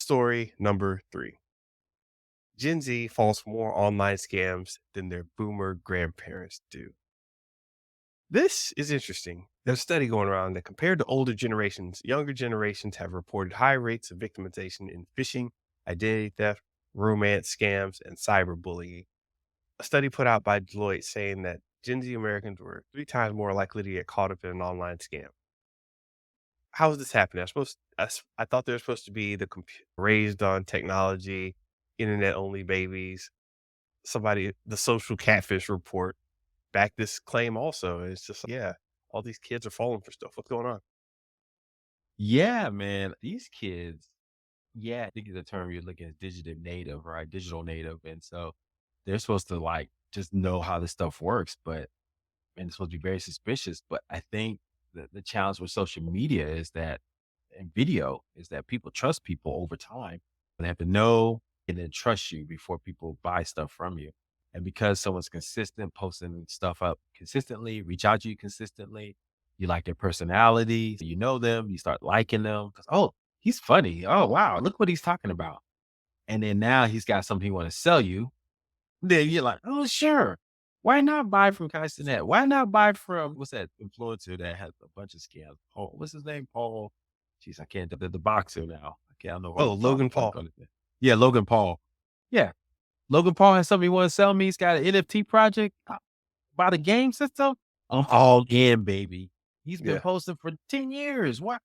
Story number 3. Gen Z falls for more online scams than their boomer grandparents do. This is interesting. There's a study going around that compared to older generations, younger generations have reported high rates of victimization in phishing, identity theft, romance scams, and cyberbullying. A study put out by Deloitte saying that Gen Z Americans were 3 times more likely to get caught up in an online scam. How is this happening? I thought they were supposed to be raised on technology, internet only babies. The social catfish report backed this claim also. It's just, yeah, all these kids are falling for stuff. What's going on? Yeah, man. These kids, yeah, I think the term you're looking at digital native, right? Digital native. And so they're supposed to like just know how this stuff works, but and it's supposed to be very suspicious. But I think the challenge with social media is that and video is that people trust people over time. They have to know and then trust you before people buy stuff from you. And because someone's consistent, posting stuff up consistently, reach out to you consistently, you like their personality, you know them, you start liking them. 'Cause, oh, he's funny. Oh, wow, look what he's talking about. And then now he's got something he want to sell you. Then you're like, oh, sure. Why not buy from Net? Why not buy from what's that influencer that has a bunch of scams? Paul, what's his name? Paul. Jeez, I can't. The boxer now. I don't know who Oh, I'm drawing Logan a blank Paul. on it. Yeah, Logan Paul. Yeah, Logan Paul has something he want to sell me. He's got an NFT project about a game system. I'm all in, baby. He's been Yeah. posting for 10 years. Why?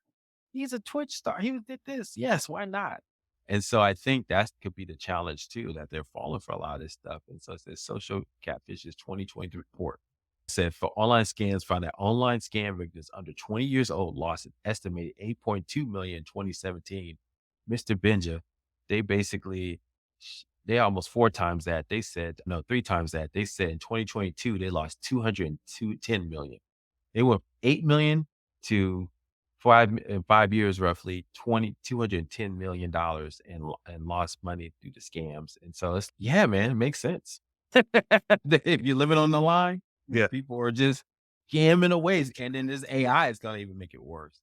He's a Twitch star. He did this. Yes, why not? And so I think that could be the challenge too, that they're falling for a lot of this stuff. And so it says social catfish's 2023 report said for online scams found that online scam victims under 20 years old lost an estimated 8.2 million in 2017. Mr. Benja, they basically they almost 4 times that. They said no, 3 times that. They said in 2022 they lost 210 million. They went 8 million to 5 years, roughly 210 million dollars and lost money due to scams. And so it's yeah, man, it makes sense. If you're living on the line, Yeah. people are just scamming away, and then this AI is gonna even make it worse.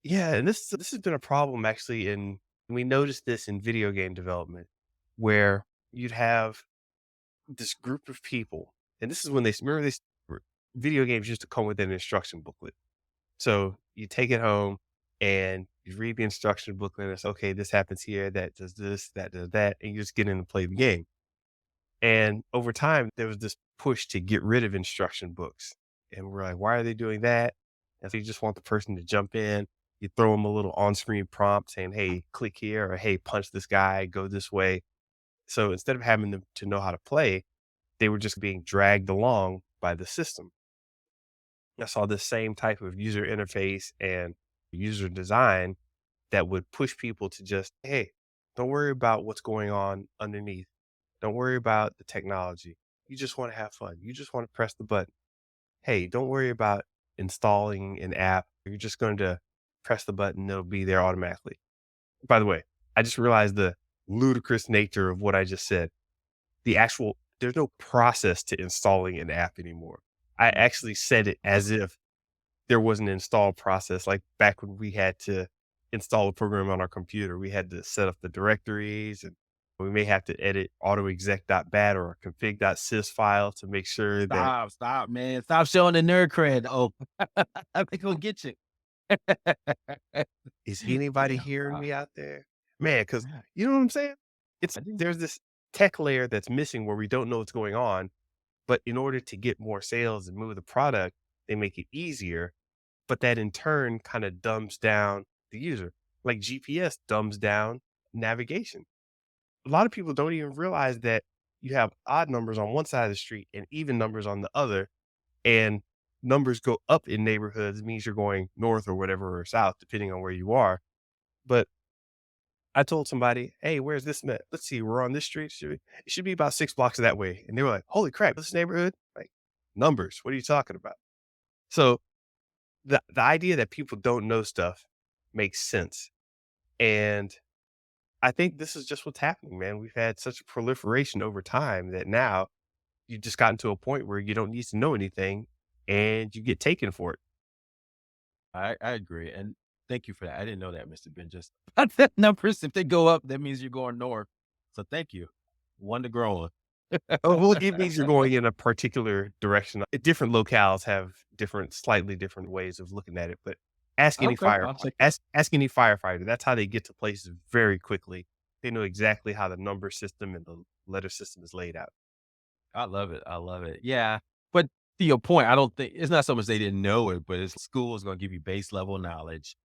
Yeah. And this has been a problem actually we noticed this in video game development where you'd have this group of people, and this is when video games used to come with an instruction booklet. So you take it home and you read the instruction booklet and it's okay, this happens here, that does this, that does that, and you just get in and play the game. And over time, there was this push to get rid of instruction books. And we're like, why are they doing that? And so you just want the person to jump in. You throw them a little on screen prompt saying, hey, click here, or hey, punch this guy, go this way. So instead of having them to know how to play, they were just being dragged along by the system. I saw the same type of user interface and user design that would push people to just, hey, don't worry about what's going on underneath. Don't worry about the technology. You just want to have fun. You just want to press the button. Hey, don't worry about installing an app. You're just going to press the button, it'll be there automatically. By the way, I just realized the ludicrous nature of what I just said. There's no process to installing an app anymore. I Mm. actually said it as if there was an install process, like back when we had to install a program on our computer, we had to set up the directories and we may have to edit autoexec.bat or a config.sys file to make sure that Stop, man. Stop showing the nerd cred. Oh, they gonna get you. is anybody Yeah, hearing me out there? Man, because yeah, you know what I'm saying? I do. There's this tech layer that's missing where we don't know what's going on, but in order to get more sales and move the product, they make it easier, but that in turn kind of dumbs down the user. Like GPS dumbs down navigation. A lot of people don't even realize that you have odd numbers on one side of the street and even numbers on the other, and numbers go up in neighborhoods means you're going north or whatever or south, depending on where you are. But I told somebody, "Hey, where's this met? Let's see, we're on this street. It should be about 6 blocks that way." And they were like, "Holy crap, this neighborhood? Like numbers? What are you talking about?" So the idea that people don't know stuff makes sense. And I think this is just what's happening, man. We've had such a proliferation over time that now you've just gotten to a point where you don't need to know anything and you get taken for it. I agree. And Thank you for that. I didn't know that, Mr. Benja. That numbers, if they go up, that means you're going north. So thank you. One to grow on. Oh, well, it means you're going in a particular direction. Different locales have slightly different ways of looking at it, but Okay, I'll check that. ask any firefighter. That's how they get to places very quickly. They know exactly how the number system and the letter system is laid out. I love it. I love it. Yeah. But to your point, I don't think it's not so much they didn't know it, but it's school is going to give you base level knowledge.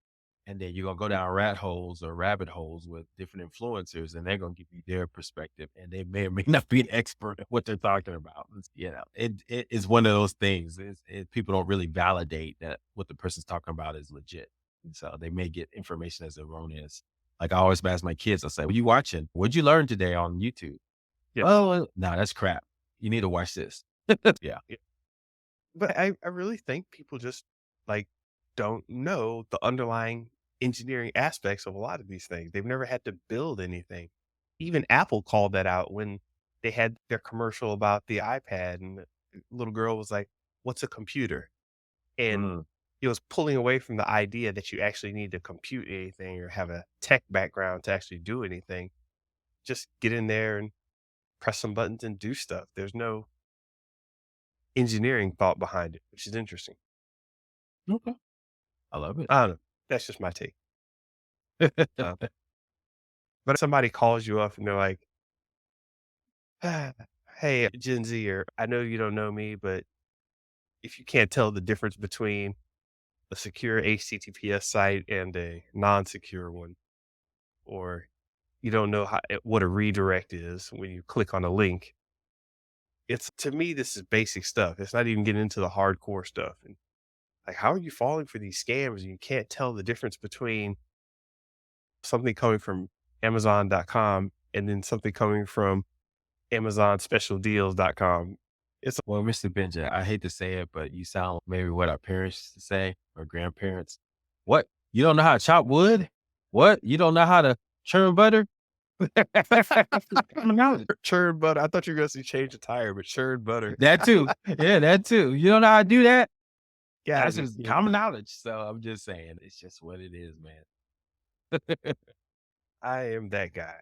And then you're going to go down rat holes or rabbit holes with different influencers, and they're going to give you their perspective. And they may or may not be an expert at what they're talking about. It is one of those things. People don't really validate that what the person's talking about is legit. And so they may get information as erroneous. Like I always ask my kids, I say, what you watching? What'd you learn today on YouTube? Yes. Oh, no, that's crap. You need to watch this. Yeah. Yeah. But I really think people just like don't know the underlying engineering aspects of a lot of these things. They've never had to build anything. Even Apple called that out when they had their commercial about the iPad and the little girl was like, "What's a computer?" And Mm. it was pulling away from the idea that you actually need to compute anything or have a tech background to actually do anything. Just get in there and press some buttons and do stuff. There's no engineering thought behind it, which is interesting. Okay. I love it. I don't know. That's just my take. Uh, but if somebody calls you up and they're like, "Ah, hey, Gen Z, or I know you don't know me, but if you can't tell the difference between a secure HTTPS site and a non-secure one, or you don't know what a redirect is when you click on a link." It's to me, this is basic stuff. It's not even getting into the hardcore stuff. And like, how are you falling for these scams and you can't tell the difference between something coming from Amazon.com and then something coming from AmazonSpecialDeals.com. It's Well, Mr. Benja, I hate to say it, but you sound maybe what our parents used to say or grandparents. What? You don't know how to chop wood? What? You don't know how to churn butter? Common knowledge. churn butter. I thought you were gonna say change the tire, but churn butter. That too. Yeah, that too. You don't know how to do that? Got That's me. just Yeah. common knowledge. So I'm just saying, it's just what it is, man. I am that guy.